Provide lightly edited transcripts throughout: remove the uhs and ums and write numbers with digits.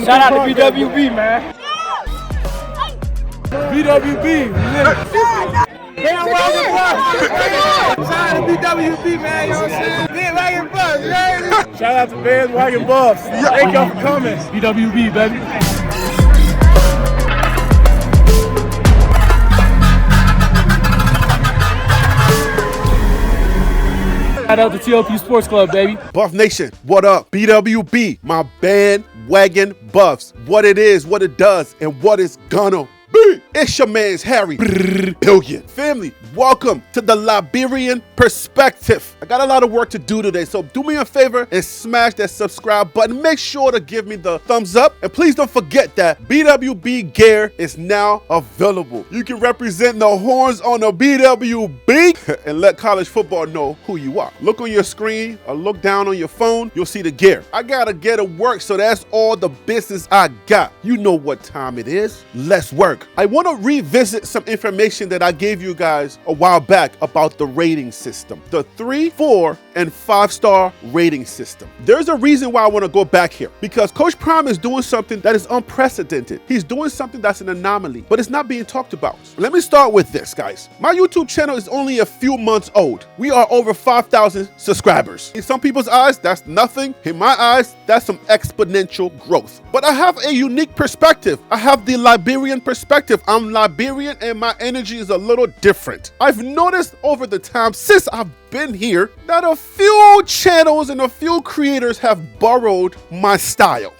Shout out to BWB, man. BWB. Shout out to BWB, man. You know what I'm saying? Bandwagon Buffs, man. Shout out to Bandwagon Buffs. Thank y'all for coming. BWB, baby. Shout out to TOP Sports Club, baby. Buff Nation, what up? BWB, my Bandwagon Buffs. What it is, what it does, and what it's gonna be. It's your man's Harry Billion. Family, welcome to the Liberian Perspective. I got a lot of work to do today, so do me a favor and smash that subscribe button. Make sure to give me the thumbs up, and please don't forget that BWB gear is now available. You can represent the horns on the BWB and let college football know who you are. Look on your screen or look down on your phone, you'll see the gear. I gotta get to work, so that's all the business I got. You know what time it is. Let's work. I want to revisit some information that I gave you guys a while back about the rating system, the 3, 4, and 5-star rating system. There's a reason why I want to go back here, because Coach Prime is doing something that is unprecedented. He's doing something that's an anomaly, but it's not being talked about. Let me start with this, guys. My YouTube channel is only a few months old. We are over 5,000 subscribers. In some people's eyes, that's nothing. In my eyes, that's some exponential growth. But I have a unique perspective. I have the Liberian perspective. I'm Liberian and my energy is a little different. I've noticed over the time since I've been here that a few channels and a few creators have borrowed my style.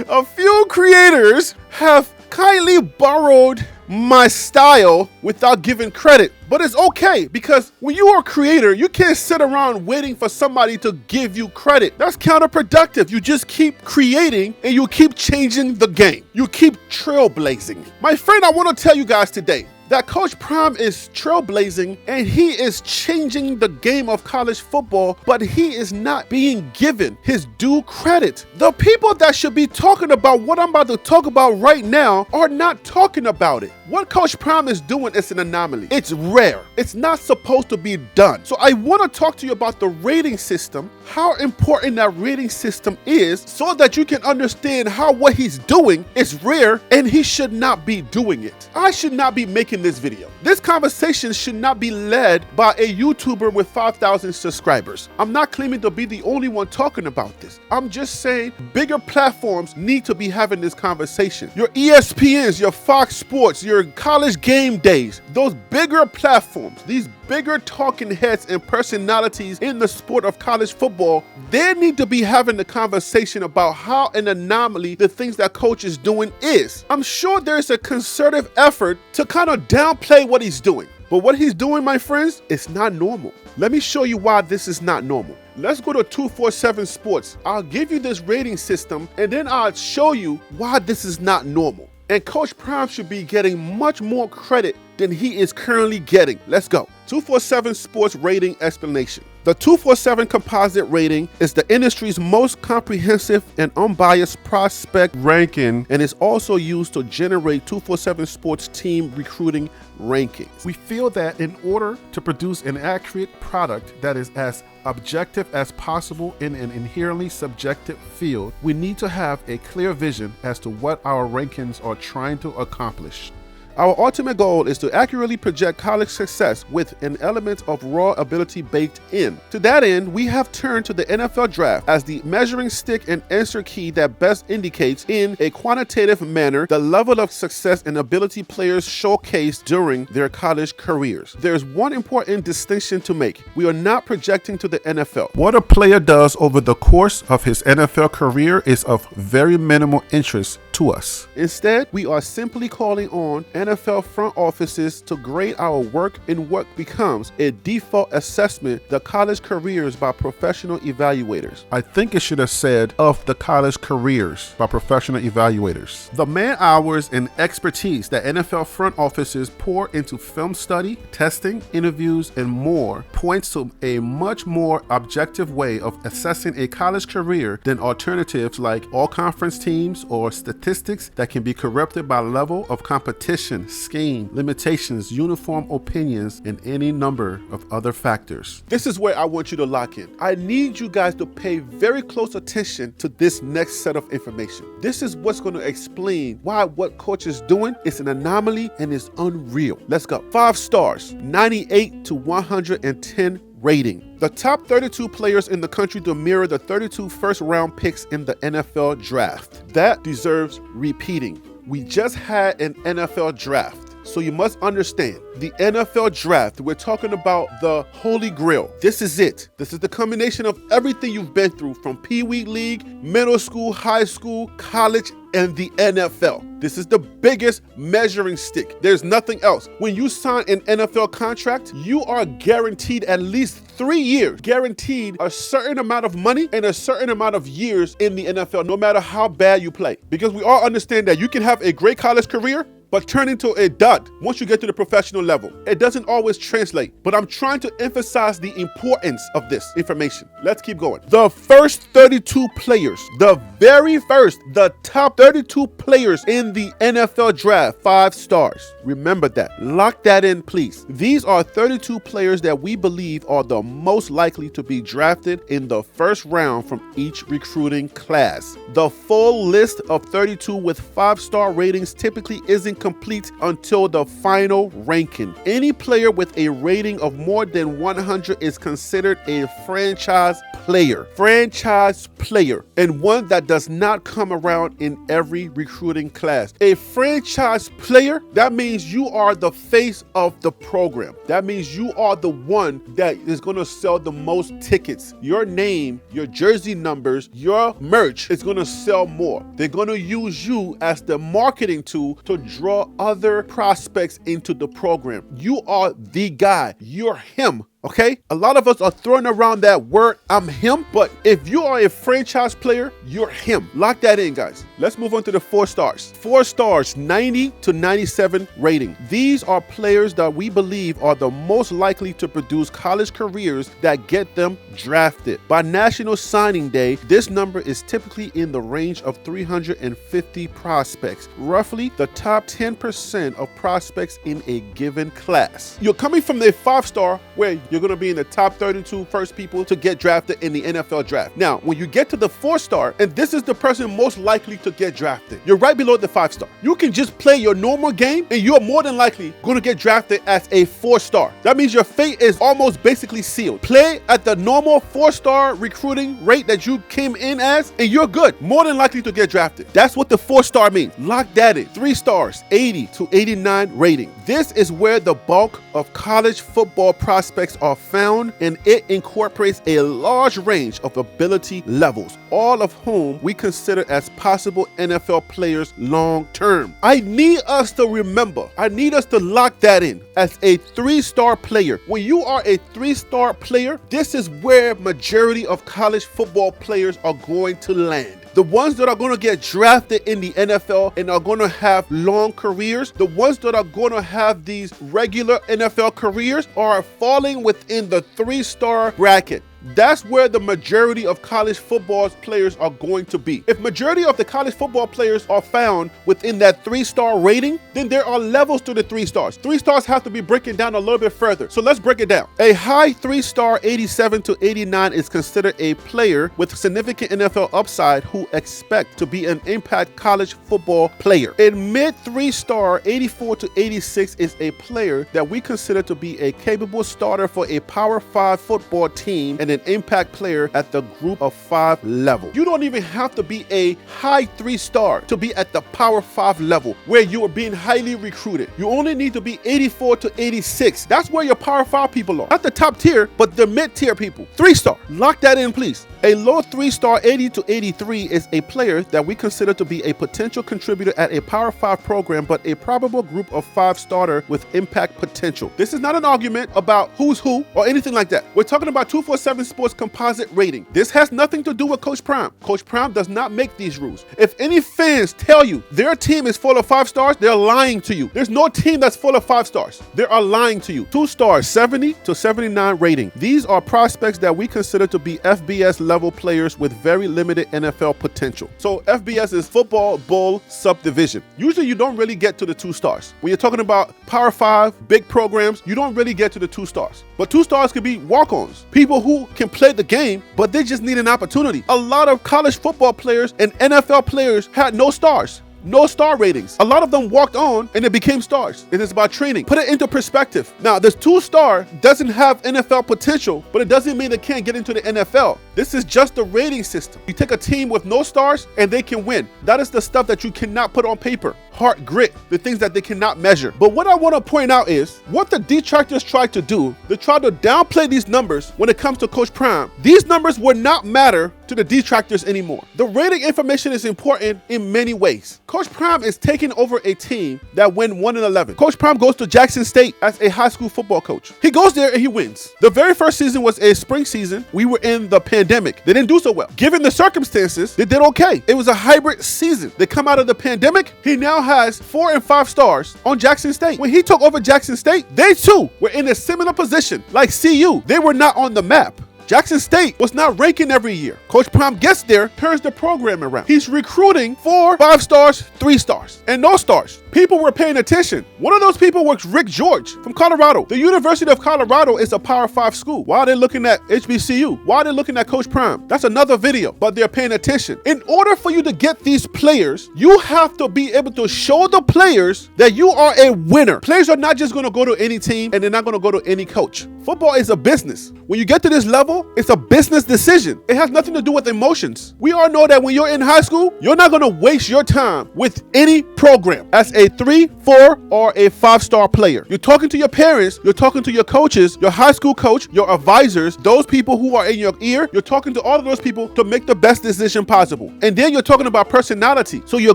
A few creators have kindly borrowed my style without giving credit. But it's okay, because when you are a creator, you can't sit around waiting for somebody to give you credit. That's counterproductive. You just keep creating and you keep changing the game. You keep trailblazing. My friend, I want to tell you guys today that Coach Prime is trailblazing and he is changing the game of college football, but he is not being given his due credit. The people that should be talking about what I'm about to talk about right now are not talking about it. What Coach Prime is doing is an anomaly. It's rare. It's not supposed to be done. So I want to talk to you about the rating system, how important that rating system is, so that you can understand how what he's doing is rare and he should not be doing it. I should not be making this video. This conversation should not be led by a YouTuber with 5,000 subscribers. I'm not claiming to be the only one talking about this. I'm just saying bigger platforms need to be having this conversation. Your ESPNs, your Fox Sports, your College Game Days, those bigger platforms, these bigger talking heads and personalities in the sport of college football, they need to be having the conversation about how an anomaly the things that coach is doing is. I'm sure there's a concerted effort to kind of downplay what he's doing. But what he's doing, my friends, it's not normal. Let me show you why this is not normal. Let's go to 247 Sports. I'll give you this rating system and then I'll show you why this is not normal. And Coach Prime should be getting much more credit than he is currently getting. Let's go. 247 Sports Rating Explanation. The 247 composite rating is the industry's most comprehensive and unbiased prospect ranking and is also used to generate 247 Sports team recruiting rankings. We feel that in order to produce an accurate product that is as objective as possible in an inherently subjective field, we need to have a clear vision as to what our rankings are trying to accomplish. Our ultimate goal is to accurately project college success with an element of raw ability baked in. To that end, we have turned to the NFL draft as the measuring stick and answer key that best indicates in a quantitative manner the level of success and ability players showcase during their college careers. There's one important distinction to make. We are not projecting to the NFL. What a player does over the course of his NFL career is of very minimal interest to us. Instead, we are simply calling on NFL front offices to grade our work in what becomes a default assessment the college careers by professional evaluators. I think it should have said of the college careers by professional evaluators. The man hours and expertise that NFL front offices pour into film study, testing, interviews, and more points to a much more objective way of assessing a college career than alternatives like all-conference teams or statistics statistics that can be corrupted by level of competition, scheme, limitations, uniform opinions, and any number of other factors. This is where I want you to lock in. I need you guys to pay very close attention to this next set of information. This is what's going to explain why what coach is doing is an anomaly and is unreal. Let's go. 5 stars, 98 to 110 rating. The top 32 players in the country to mirror the 32 first-round picks in the NFL draft. That deserves repeating. We just had an NFL draft. So you must understand, the NFL draft, we're talking about the Holy Grail. This is it. This is the combination of everything you've been through from Pee Wee League, middle school, high school, college, and the NFL. This is the biggest measuring stick. There's nothing else. When you sign an NFL contract, you are guaranteed at least 3 years, guaranteed a certain amount of money and a certain amount of years in the NFL, no matter how bad you play. Because we all understand that you can have a great college career, but turn into a dud once you get to the professional level. It doesn't always translate, but I'm trying to emphasize the importance of this information. Let's keep going. The first 32 players, the top 32 players in the NFL draft, 5 stars. Remember that. Lock that in, please. These are 32 players that we believe are the most likely to be drafted in the first round from each recruiting class. The full list of 32 with 5-star ratings typically isn't complete until the final ranking. Any player with a rating of more than 100 is considered a franchise player. Franchise player, and one that does not come around in every recruiting class. A franchise player, that means you are the face of the program. That means you are the one that is going to sell the most tickets. Your name, your jersey numbers, your merch is going to sell more. They're going to use you as the marketing tool to draw other prospects into the program. You are the guy. You're him. Okay? A lot of us are throwing around that word, I'm him, but if you are a franchise player, you're him. Lock that in, guys. Let's move on to the 4 stars. 4 stars, 90 to 97 rating. These are players that we believe are the most likely to produce college careers that get them drafted. By National Signing Day, this number is typically in the range of 350 prospects, roughly the top 10% of prospects in a given class. You're coming from the 5-star where you're going to be in the top 32 first people to get drafted in the NFL draft. Now, when you get to the 4-star, and this is the person most likely to get drafted, you're right below the 5-star. You can just play your normal game and you're more than likely going to get drafted as a 4-star. That means your fate is almost basically sealed. Play at the normal 4-star recruiting rate that you came in as, and you're good. More than likely to get drafted. That's what the 4-star means. Lock that in. 3 stars, 80 to 89 rating. This is where the bulk of college football prospects are found, and it incorporates a large range of ability levels, all of whom we consider as possible NFL players long term. I need us to remember, I need us to lock that in. As a 3-star player, when you are a 3-star player, this is where majority of college football players are going to land. The ones that are going to get drafted in the NFL and are going to have long careers, the ones that are going to have these regular NFL careers are falling within the 3-star bracket. That's where the majority of college football players are going to be. If majority of the college football players are found within that 3-star rating, then there are levels to the 3 stars. 3 stars have to be breaking down a little bit further. So let's break it down. A high 3-star 87 to 89 is considered a player with significant NFL upside who expect to be an impact college football player. A mid 3-star 84 to 86 is a player that we consider to be a capable starter for a Power 5 football team and an impact player at the group of 5 level. You don't even have to be a high 3-star to be at the Power 5 level where you are being highly recruited. You only need to be 84 to 86. That's where your Power 5 people are. Not the top tier, but the mid-tier people. 3-star. Lock that in, please. A low 3-star 80 to 83 is a player that we consider to be a potential contributor at a Power 5 program, but a probable group of 5 starter with impact potential. This is not an argument about who's who or anything like that. We're talking about 247 Sports composite rating. This has nothing to do with Coach Prime. Coach Prime does not make these rules. If any fans tell you their team is full of 5 stars, they're lying to you. There's no team that's full of 5 stars. They are lying to you. 2 stars, 70 to 79 rating. These are prospects that we consider to be FBS level players with very limited NFL potential. So FBS is Football Bowl Subdivision. Usually you don't really get to the 2 stars. When you're talking about Power 5, big programs, you don't really get to the 2 stars. But 2 stars could be walk-ons, people who can play the game, but they just need an opportunity. A lot of college football players and NFL players had no stars. No star ratings. A lot of them walked on and they became stars. It is about training. Put it into perspective. Now, this 2-star doesn't have NFL potential, but it doesn't mean they can't get into the NFL. This is just a rating system. You take a team with no stars and they can win. That is the stuff that you cannot put on paper. Heart, grit, the things that they cannot measure. But what I want to point out is what the detractors tried to do. They tried to downplay these numbers when it comes to Coach Prime. These numbers would not matter to the detractors anymore. The rating information is important in many ways. Coach Prime is taking over a team that went 1-11. Coach Prime goes to Jackson State as a high school football coach. He goes there and he wins. The very first season was a spring season. We were in the pandemic. They didn't do so well. Given the circumstances, they did okay. It was a hybrid season. They come out of the pandemic. He now has 4 and 5 stars on Jackson State. When he took over Jackson State, they too were in a similar position like CU. They were not on the map. Jackson State was not ranking every year. Coach Prime gets there, turns the program around. He's recruiting 4, 5 stars, 3 stars, and no stars. People were paying attention. One of those people was Rick George from Colorado. The University of Colorado is a Power 5 school. Why are they looking at HBCU? Why are they looking at Coach Prime? That's another video, but they're paying attention. In order for you to get these players, you have to be able to show the players that you are a winner. Players are not just going to go to any team and they're not going to go to any coach. Football is a business. When you get to this level, it's a business decision. It has nothing to do with emotions. We all know that when you're in high school, you're not going to waste your time with any program as a 3, 4, or a 5-star player. You're talking to your parents, you're talking to your coaches, your high school coach, your advisors, those people who are in your ear. You're talking to all of those people to make the best decision possible. And then you're talking about personality. So you're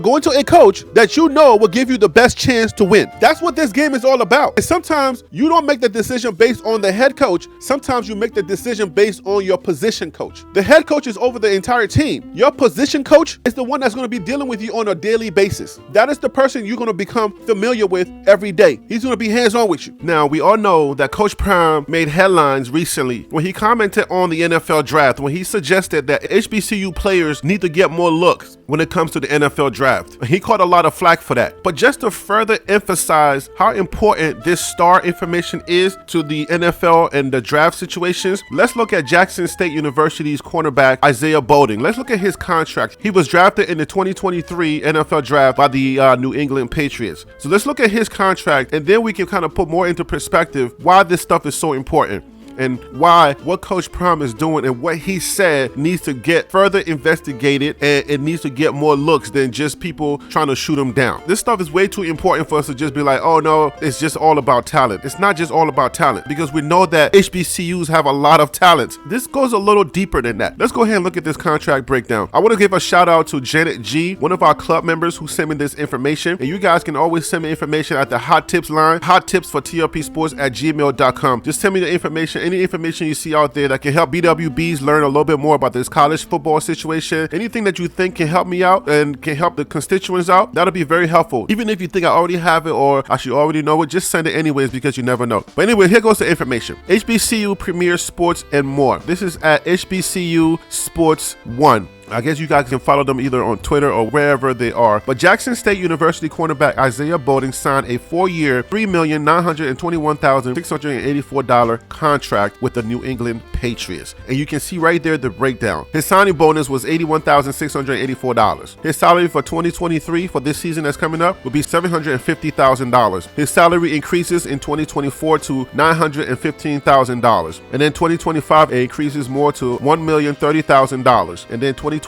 going to a coach that you know will give you the best chance to win. That's what this game is all about. And sometimes you don't make the decision based on the head coach. Sometimes you make the decision based on your position coach. The head coach is over the entire team. Your position coach is the one that's going to be dealing with you on a daily basis. That is the person you're going to become familiar with every day. He's going to be hands-on with you. Now, we all know that Coach Prime made headlines recently when he commented on the NFL draft, when he suggested that HBCU players need to get more looks when it comes to the NFL draft. He caught a lot of flack for that. But just to further emphasize how important this star information is to the NFL and the draft situations, let's look at Jackson State University's cornerback Isaiah Bowden. Let's look at his contract. He was drafted in the 2023 NFL draft by the New England Patriots. So let's look at his contract, and then we can kind of put more into perspective why this stuff is so important, and why what Coach Prime is doing and what he said needs to get further investigated, and it needs to get more looks than just people trying to shoot him down. This stuff is way too important for us to just be like, oh no, it's just all about talent. It's not just all about talent, because we know that HBCUs have a lot of talent. This goes a little deeper than that. Let's go ahead and look at this contract breakdown. I want to give a shout out to Janet G, one of our club members who sent me this information, and you guys can always send me information at the hot tips line, hot tips for trpsports@gmail.com. Just send me the information, any information you see out there that can help BWBs learn a little bit more about this college football situation. Anything that you think can help me out and can help the constituents out, that'll be very helpful. Even if you think I already have it or I should already know it, just send it anyways, because you never know. But anyway, here goes the information. HBCU Premier Sports and more. This is at HBCU Sports 1. I guess you guys can follow them either on Twitter or wherever they are. But Jackson State University cornerback Isaiah Bowden signed a 4-year, $3,921,684 contract with the New England Patriots. And you can see right there the breakdown. His signing bonus was $81,684. His salary for 2023, for this season that's coming up, will be $750,000. His salary increases in 2024 to $915,000. And then 2025, it increases more to $1,030,000. And then 2026,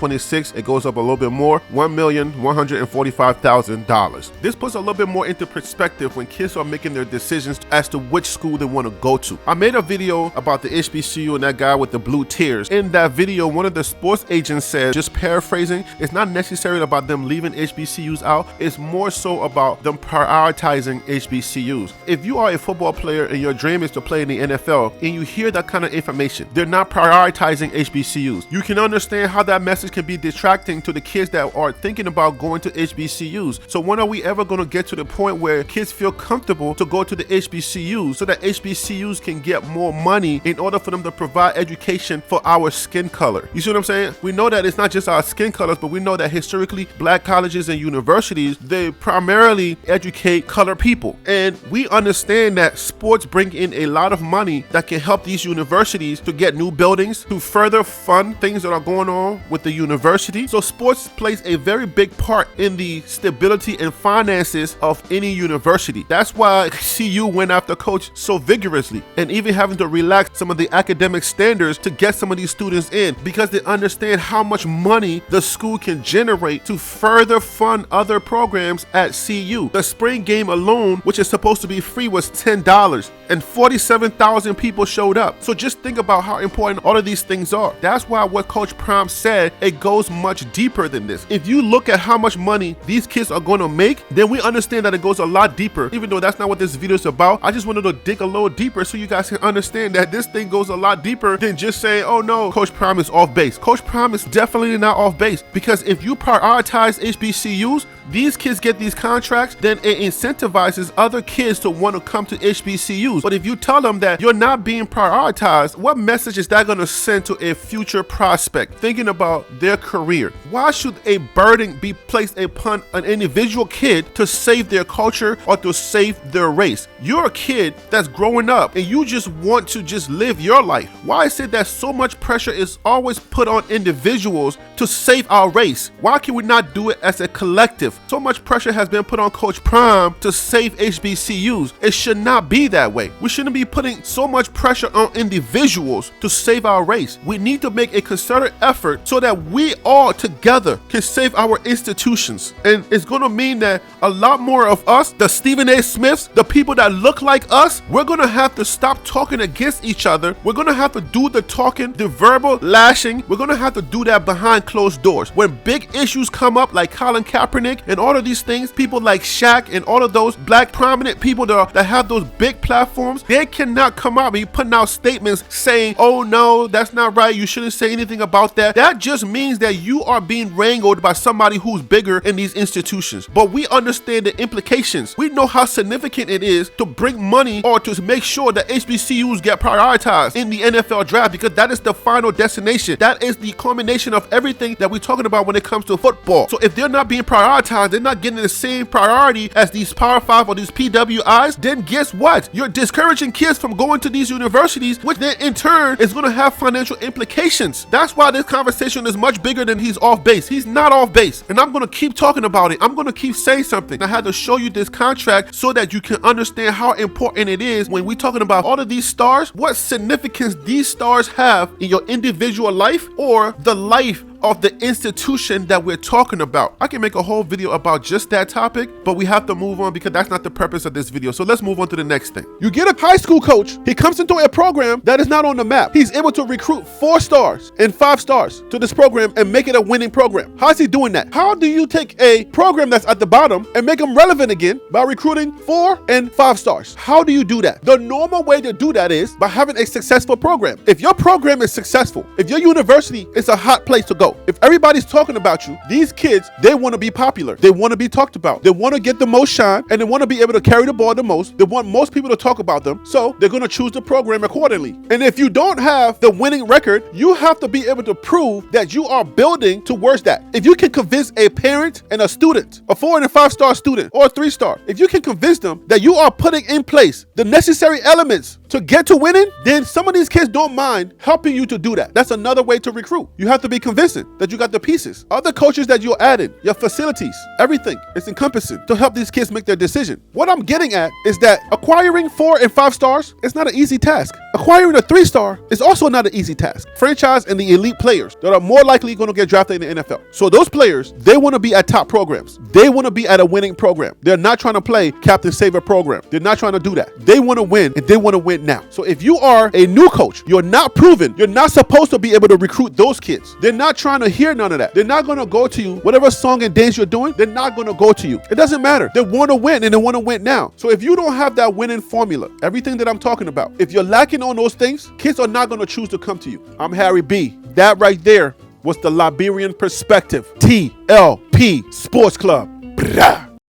it goes up a little bit more, $1,145,000. This puts a little bit more into perspective when kids are making their decisions as to which school they want to go to. I made a video about the HBCU and that guy with the blue tears. In that video, one of the sports agents said, just paraphrasing, it's not necessarily about them leaving HBCUs out, it's more so about them prioritizing HBCUs. If you are a football player and your dream is to play in the NFL and you hear that kind of information, they're not prioritizing HBCUs. You can understand how that messes message can be distracting to the kids that are thinking about going to HBCUs. So when are we ever going to get to the point where kids feel comfortable to go to the HBCUs so that HBCUs can get more money in order for them to provide education for our skin color? You see what I'm saying? We know that it's not just our skin colors, but we know that historically black colleges and universities, they primarily educate colored people. And we understand that sports bring in a lot of money that can help these universities to get new buildings, to further fund things that are going on with the university. So sports plays a very big part in the stability and finances of any university. That's why CU went after coach so vigorously, and even having to relax some of the academic standards to get some of these students in, because they understand how much money the school can generate to further fund other programs at CU. The spring game alone, which is supposed to be free, was $10, and 47,000 people showed up. So just think about how important all of these things are. That's why what Coach Prime said, it goes much deeper than this. If you look at how much money these kids are going to make, then we understand that it goes a lot deeper. Even though that's not what this video is about, I just wanted to dig a little deeper so you guys can understand that this thing goes a lot deeper than just saying, oh no, Coach Prime is off base. Coach Prime is definitely not off base, because if you prioritize HBCUs, these kids get these contracts, then it incentivizes other kids to want to come to HBCUs. But if you tell them that you're not being prioritized, what message is that going to send to a future prospect thinking about their career? Why should a burden be placed upon an individual kid to save their culture or to save their race? You're a kid that's growing up and you just want to just live your life. Why is it that so much pressure is always put on individuals to save our race? Why can we not do it as a collective? So much pressure has been put on Coach Prime to save HBCUs. It should not be that way. We shouldn't be putting so much pressure on individuals to save our race. We need to make a concerted effort so that we all together can save our institutions. And it's going to mean that a lot more of us, the Stephen A. Smiths, the people that look like us, we're going to have to stop talking against each other. We're going to have to do the talking, the verbal lashing. We're going to have to do that behind closed doors. When big issues come up like Colin Kaepernick and all of these things, people like Shaq and all of those black prominent people that have those big platforms, they cannot come out and be putting out statements saying, oh no, that's not right, you shouldn't say anything about that. That just means that you are being wrangled by somebody who's bigger in these institutions. But we understand the implications. We know how significant it is to bring money or to make sure that HBCUs get prioritized in the NFL draft, because that is the final destination. That is the culmination of everything that we're talking about when it comes to football. So if they're not being prioritized, they're not getting the same priority as these Power 5 or these PWIs, then guess what? You're discouraging kids from going to these universities, which then in turn is going to have financial implications. That's why this conversation is much bigger than he's off base. He's not off base. And I'm going to keep talking about it. I'm going to keep saying something. I had to show you this contract so that you can understand how important it is when we're talking about all of these stars, what significance these stars have in your individual life or the life of the institution that we're talking about. I can make a whole video about just that topic, but we have to move on because that's not the purpose of this video. So let's move on to the next thing. You get a high school coach, he comes into a program that is not on the map. He's able to recruit 4 stars and 5 stars to this program and make it a winning program. How's he doing that? How do you take a program that's at the bottom and make them relevant again by recruiting 4 and 5 stars? How do you do that? The normal way to do that is by having a successful program. If your program is successful, if your university is a hot place to go, if everybody's talking about you, these kids, they want to be popular. They want to be talked about. They want to get the most shine, and they want to be able to carry the ball the most. They want most people to talk about them. So they're going to choose the program accordingly. And if you don't have the winning record, you have to be able to prove that you are building towards that. If you can convince a parent and a student, a 4 and a 5 star student or a 3 star, if you can convince them that you are putting in place the necessary elements to get to winning, then some of these kids don't mind helping you to do that. That's another way to recruit. You have to be convincing that you got the pieces. Other coaches that you're adding, your facilities, everything is encompassing to help these kids make their decision. What I'm getting at is that acquiring 4 and 5 stars is not an easy task. Acquiring a 3 star is also not an easy task. Franchise and the elite players that are more likely going to get drafted in the NFL. So those players, they want to be at top programs. They want to be at a winning program. They're not trying to play Captain Saver program. They're not trying to do that. They want to win, and they want to win now. So if you are a new coach, you're not proven, you're not supposed to be able to recruit those kids. They're not trying to hear none of that. They're not going to go to you. Whatever song and dance you're doing, they're not going to go to you. It doesn't matter. They want to win, and they want to win now. So if you don't have that winning formula, everything that I'm talking about, if you're lacking on those things, kids are not going to choose to come to you. I'm Harry B. That right there What's the Liberian perspective? TLP Sports Club. Brah.